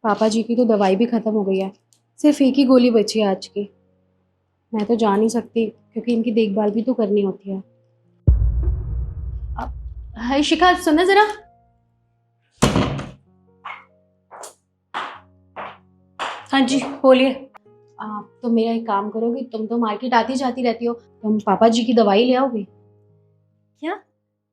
पापा जी की तो दवाई भी ख़त्म हो गई है। सिर्फ एक ही गोली बची है आज की। मैं तो जा नहीं सकती क्योंकि इनकी देखभाल भी तो करनी होती है। हाय शिखा, सुनना ज़रा। हाँ जी, बोलिए। आप तो मेरा एक काम करोगी, तुम तो मार्केट आती जाती रहती हो, तुम पापा जी की दवाई ले आओगी? क्या?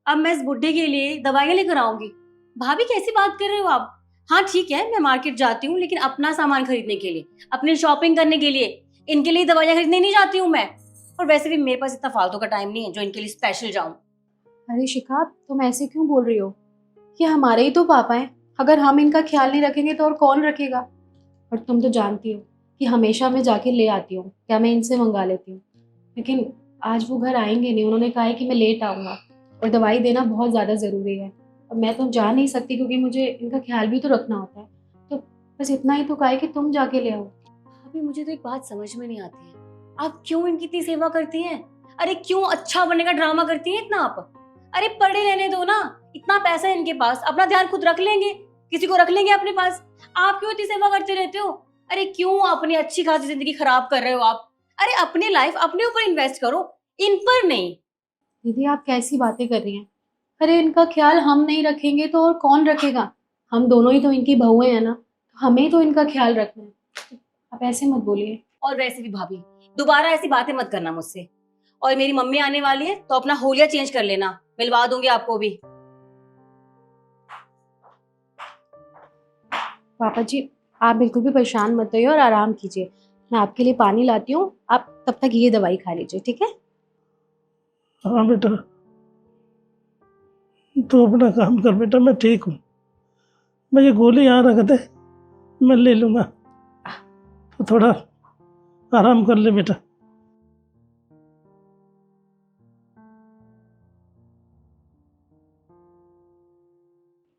अब मैं इस बुड्ढे के लिए दवाइयाँ लेकर आऊंगी? भाभी कैसी बात कर रहे हो आप? हाँ ठीक है, मैं मार्केट जाती हूँ लेकिन अपना सामान खरीदने के लिए, अपनी शॉपिंग करने के लिए। इनके लिए दवाइयाँ खरीदने नहीं जाती हूँ मैं। और वैसे भी मेरे पास इतना फालतू का टाइम नहीं है जो इनके लिए स्पेशल जाऊं। अरे शिखा, तुम ऐसे क्यों बोल रही हो? ये हमारे ही तो पापा हैं। अगर हम इनका ख्याल नहीं रखेंगे तो और कौन रखेगा? और तुम तो जानती हो कि हमेशा मैं जाके ले आती हूँ, क्या मैं इनसे मंगा लेती हूँ। लेकिन आज वो घर आएंगे नहीं, उन्होंने कहा है कि मैं लेट आऊँगा और दवाई देना बहुत ज़्यादा ज़रूरी है। अब मैं तो जा नहीं सकती क्योंकि मुझे इनका ख्याल भी तो रखना होता है। तो बस इतना ही तो कहा है कि तुम जाके ले आओ। भाभी मुझे तो एक बात समझ में नहीं आती है, आप क्यों इनकी इतनी सेवा करती हैं? अरे क्यों अच्छा बनने का ड्रामा करती हैं इतना आप? अरे पढ़े रहने दो ना। इतना पैसा है इनके पास, अपना ध्यान खुद रख लेंगे, किसी को रख लेंगे अपने पास। आप क्यों इतनी सेवा करते रहते हो? अरे क्यों अपनी अच्छी खासी जिंदगी खराब कर रहे हो आप? अरे अपनी लाइफ अपने ऊपर इन्वेस्ट करो, इन पर नहीं। दीदी, आप कैसी बातें कर रही हैं? अरे इनका ख्याल हम नहीं रखेंगे तो और कौन रखेगा? हम दोनों ही तो इनकी बहुएं हैं ना, तो हमें ही तो इनका ख्याल रखना है। आप ऐसे मत बोलिए। और वैसे भी भाभी, दोबारा ऐसी बातें मत करना मुझसे। और मेरी मम्मी आने वाली है तो अपना होलिया चेंज कर लेना, मिलवा दूंगी आपको भी। पापा जी, आप बिल्कुल भी परेशान मत होइए और आराम कीजिए। मैं आपके लिए पानी लाती हूँ, आप तब तक ये दवाई खा लीजिए, ठीक है? हाँ बेटा, तू अपना काम कर बेटा, मैं ठीक हूँ। मैं ये गोली यहाँ रख दे, मैं ले लूँगा। तो थोड़ा आराम कर ले बेटा।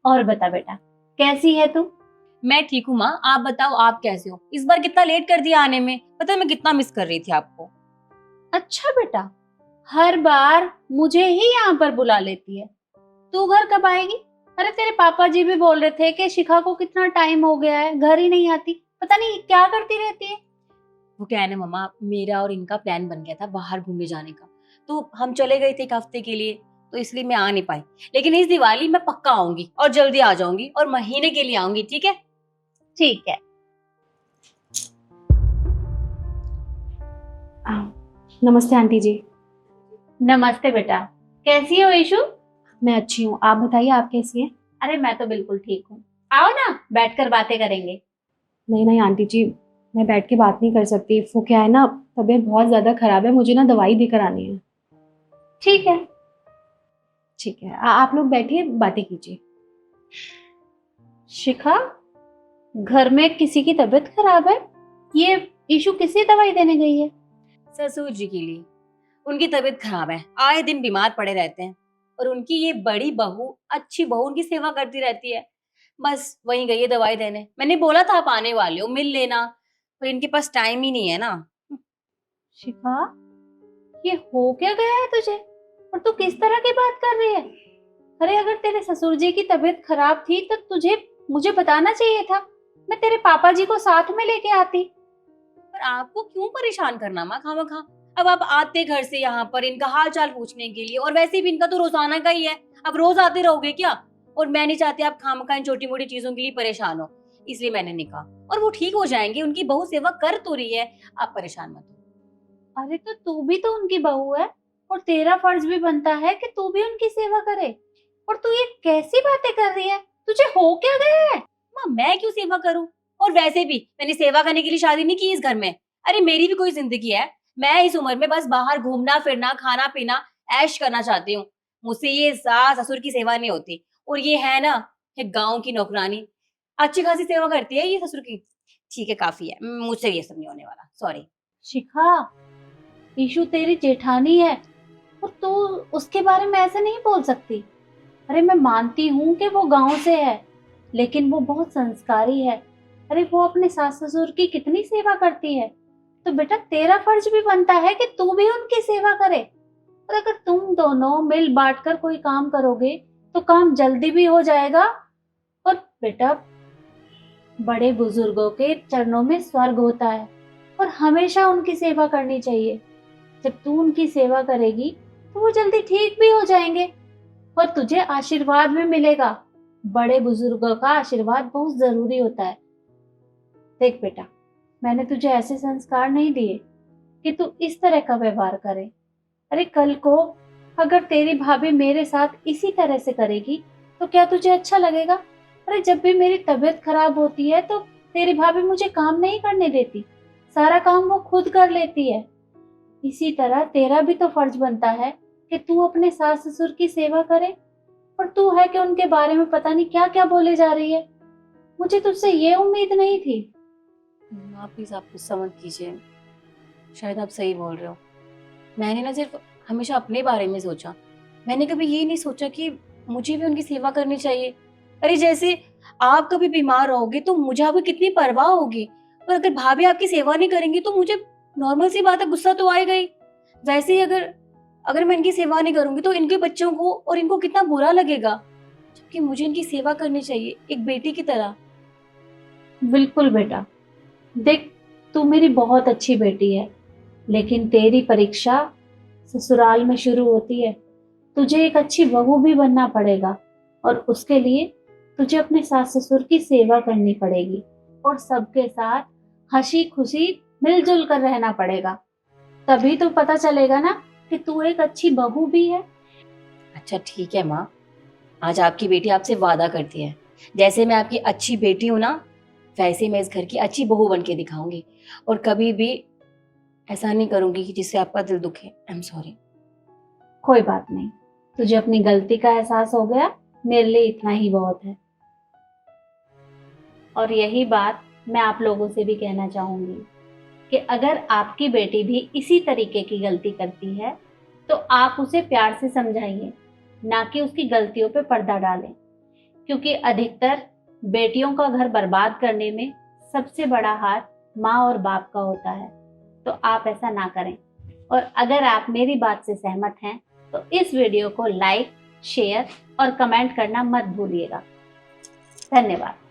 और बता बेटा, कैसी है तू? मैं ठीक हूँ माँ, आप बताओ आप कैसे हो? इस बार कितना लेट कर दिया आने में, पता है मैं कितना मिस कर रही थी आपको। अच्छा बेटा, हर बार मुझे ही यहाँ पर बुला लेती है। तू घर कब आएगी? अरे तेरे पापा जी भी बोल रहे थे कि शिखा को कितना टाइम हो गया है, घर ही नहीं आती। पता नहीं क्या करती रहती है। वो क्या है ना मम्मा, मेरा और इनका प्लान बन गया था बाहर घूमने जाने का। तो हम चले गए थे एक हफ्ते के लिए, तो इसलिए मैं आ नहीं पाई। लेकिन इस दिवाली मैं पक्का आऊंगी और जल्दी आ जाऊंगी और महीने के लिए आऊंगी, ठीक है? ठीक है। नमस्ते आंटी जी। नमस्ते बेटा, कैसी हो ईशु? मैं अच्छी हूँ, आप बताइए आप कैसी हैं? अरे मैं तो बिल्कुल ठीक हूँ। आओ ना, बैठकर बातें करेंगे। नहीं नहीं आंटी जी, मैं बैठ के बात नहीं कर सकती। वो क्या है ना, तबीयत बहुत ज़्यादा ख़राब है, मुझे ना दवाई देकर आनी है। ठीक है। ठीक है, आप लोग बैठिए, बातें कीजिए। शिखा, घर में किसी की तबीयत खराब है? ये ईशु किसी दवाई देने गई है? ससुर जी के लिए। उनकी तबीयत खराब है, आए दिन बीमार पड़े रहते हैं। और उनकी ये बड़ी बहू, अच्छी बहू, उनकी सेवा करती रहती है। बस वहीं गई है दवाई देने। मैंने बोला था आप आने वाले हो, मिल लेना, पर इनके पास टाइम ही नहीं है ना। शिखा, ये हो क्या गया है तुझे? और तू किस तरह की बात कर रही है? अरे अगर तेरे ससुर जी की तबीयत खराब थी तो तुझे मुझे बताना चाहिए था। मैं तेरे पापा जी को साथ में लेके आती। पर आपको क्यों परेशान करना माँ खामखा? अब आप आते घर से यहाँ पर इनका हाल चाल पूछने के लिए, और वैसे भी इनका तो रोजाना का ही है। अब रोज आते रहोगे क्या? और मैं नहीं चाहती आप खामखा इन छोटी मोटी चीजों के लिए परेशान हो, इसलिए मैंने नहीं कहा। और वो ठीक हो जाएंगे, उनकी बहू सेवा कर तो रही है, आप परेशान मत हो। अरे तो तू भी तो उनकी बहू है, और तेरा फर्ज भी बनता है कि तू भी उनकी सेवा करे। और तू ये कैसी बातें कर रही है? तुझे हो क्या गया है? माँ मैं क्यों सेवा करूं? और वैसे भी मैंने सेवा करने के लिए शादी नहीं की इस घर में। अरे मेरी भी कोई जिंदगी है। मैं इस उम्र में बस बाहर घूमना फिरना, खाना पीना, ऐश करना चाहती हूँ। मुझसे ये सास ससुर की सेवा नहीं होती। और ये है ना, ये गांव की नौकरानी, अच्छी खासी सेवा करती है ये ससुर की। ठीक है, काफी है, मुझसे ये सब नहीं होने वाला, सॉरी। शिखा, ईशु तेरी जेठानी है और तू उसके बारे में ऐसे नहीं बोल सकती। अरे मैं मानती हूँ कि वो गांव से है, लेकिन वो बहुत संस्कारी है। अरे वो अपने सास ससुर की कितनी सेवा करती है। तो बेटा तेरा फर्ज भी बनता है कि तू भी उनकी सेवा करे। और अगर तुम दोनों मिल बांट कर कोई काम करोगे तो काम जल्दी भी हो जाएगा। और बेटा बड़े बुजुर्गों के चरणों में स्वर्ग होता है और हमेशा उनकी सेवा करनी चाहिए। जब तू उनकी सेवा करेगी तो वो जल्दी ठीक भी हो जाएंगे और तुझे आशीर्वाद भी मिलेगा। बड़े बुजुर्गों का आशीर्वाद बहुत जरूरी होता है। देख बेटा, मैंने तुझे ऐसे संस्कार नहीं दिए कि तू इस तरह का व्यवहार करे। अरे कल को अगर तेरी भाभी मेरे साथ इसी तरह से करेगी तो क्या तुझे अच्छा लगेगा? अरे जब भी मेरी तबीयत खराब होती है तो तेरी भाभी मुझे काम नहीं करने देती, सारा काम वो खुद कर लेती है। इसी तरह तेरा भी तो फर्ज बनता है कि तू अपने सास ससुर की सेवा करे, और तू है कि उनके बारे में पता नहीं क्या क्या बोले जा रही है। मुझे तुझसे ये उम्मीद नहीं थी। आप प्लीज आप गुस्सा मत कीजिए, शायद आप सही बोल रहे हो। मैंने ना सिर्फ हमेशा अपने बारे में सोचा, मैंने कभी ये नहीं सोचा कि मुझे भी उनकी सेवा करनी चाहिए। अरे जैसे आप कभी बीमार रहोगे तो मुझे आपकी कितनी परवाह होगी, और अगर भाभी आपकी सेवा नहीं करेंगी तो मुझे नॉर्मल सी बात है, गुस्सा तो आएगा ही। वैसे ही अगर अगर मैं इनकी सेवा नहीं करूंगी तो इनके बच्चों को और इनको कितना बुरा लगेगा, जबकि मुझे इनकी सेवा करनी चाहिए एक बेटी की तरह। बिल्कुल बेटा, देख तू मेरी बहुत अच्छी बेटी है, लेकिन तेरी परीक्षा ससुराल में शुरू होती है। तुझे एक अच्छी बहू भी बनना पड़ेगा और उसके लिए तुझे अपने सास ससुर की सेवा करनी पड़ेगी और सबके साथ हंसी खुशी मिलजुल कर रहना पड़ेगा। तभी तो पता चलेगा ना कि तू एक अच्छी बहू भी है। अच्छा ठीक है माँ, आज आपकी बेटी आपसे वादा करती है, जैसे मैं आपकी अच्छी बेटी हूँ ना, वैसे मैं इस घर की अच्छी बहू बन के दिखाऊंगी, और कभी भी ऐसा नहीं करूंगी कि जिससे आपका दिल दुखे। I am sorry. कोई बात नहीं, तुझे अपनी गलती का एहसास हो गया, मेरे लिए इतना ही बहुत है। और यही बात मैं आप लोगों से भी कहना चाहूंगी कि अगर आपकी बेटी भी इसी तरीके की गलती करती है तो आप उसे प्यार से समझाइए, ना कि उसकी गलतियों पे पर्दा डालें, क्योंकि अधिकतर बेटियों का घर बर्बाद करने में सबसे बड़ा हाथ माँ और बाप का होता है। तो आप ऐसा ना करें। और अगर आप मेरी बात से सहमत हैं तो इस वीडियो को लाइक, शेयर और कमेंट करना मत भूलिएगा। धन्यवाद।